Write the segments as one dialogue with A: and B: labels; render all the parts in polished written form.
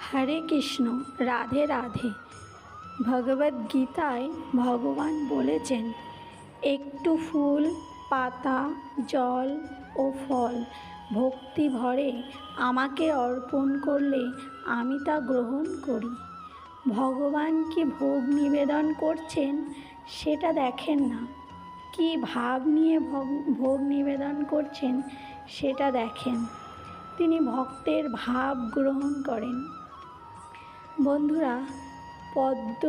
A: হরে কৃষ্ণ, রাধে রাধে। ভগবদ্গীতায় ভগবান বলেছেন, একটু ফুল, পাতা, জল ও ফল ভক্তি ভরে আমাকে অর্পণ করলে আমি তা গ্রহণ করি। ভগবান কি ভোগ নিবেদন করছেন সেটা দেখেন না, কি ভাব নিয়ে ভোগ নিবেদন করছেন সেটা দেখেন। তিনি ভক্তের ভাব গ্রহণ করেন। বন্ধুরা, পদ্ম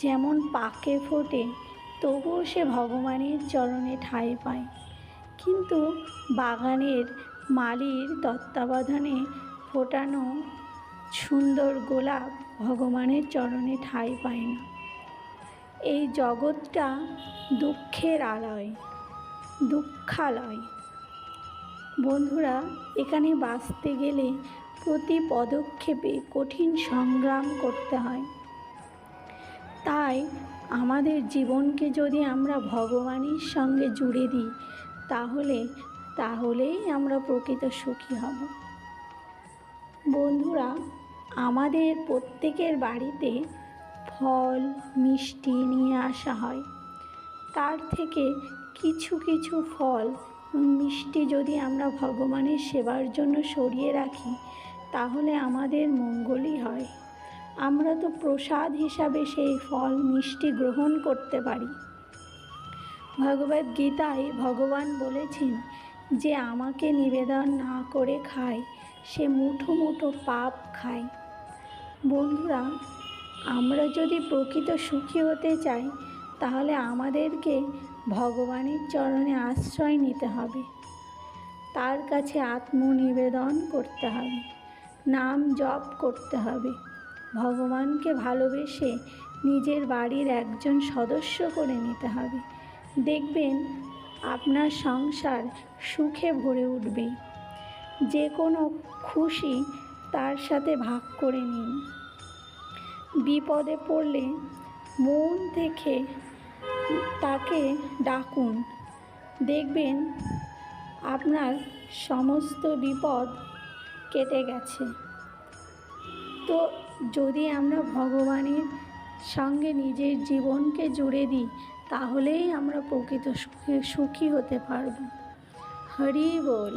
A: যেমন পাকে ফোটে তবুও সে ভগবানের চরণে ঠাঁই পায়, কিন্তু বাগানের মালির তত্ত্বাবধানে ফোটানো সুন্দর গোলাপ ভগবানের চরণে ঠাঁই পায় না। এই জগৎটা দুঃখের আলয়, দুঃখালয়। বন্ধুরা, এখানে বাঁচতে গেলে প্রতি পদক্ষেপে কঠিন সংগ্রাম করতে হয়। তাই আমাদের জীবনকে যদি আমরা ভগবানের সঙ্গে জুড়ে দিই তাহলেই আমরা প্রকৃত সুখী হব। বন্ধুরা, আমাদের প্রত্যেকের বাড়িতে ফল মিষ্টি নিয়ে আসা হয়। তার থেকে কিছু কিছু ফল মিষ্টি যদি আমরা ভগবানের সেবার জন্য সরিয়ে রাখি তাহলে আমাদের মঙ্গলই হয়। আমরা তো প্রসাদ হিসাবে সেই ফল মিষ্টি গ্রহণ করতে পারি। ভগবদ্গীতায় ভগবান বলেছেন যে আমাকে নিবেদন না করে খায় সে মুঠো মুঠো পাপ খায়। বন্ধুরা, আমরা যদি প্রকৃত সুখী হতে চাই তাহলে আমাদেরকে ভগবানের চরণে আশ্রয় নিতে হবে, তার কাছে আত্মনিবেদন করতে হবে, নাম জপ করতে হবে, ভগবানকে ভালোবেসে নিজের বাড়ির একজন সদস্য করে নিতে হবে। দেখবেন আপনার সংসার সুখে ভরে উঠবে। যে কোনো খুশি তার সাথে ভাগ করে নিন। বিপদে পড়লে মন থেকে তাকে ডাকুন, দেখবেন আপনার সমস্ত বিপদ কেটে গেছে। তো যদি আমরা ভগবানের সঙ্গে নিজের জীবনকে জুড়ে দিই তাহলেই আমরা প্রকৃত সুখী হতে পারব। হরি বল।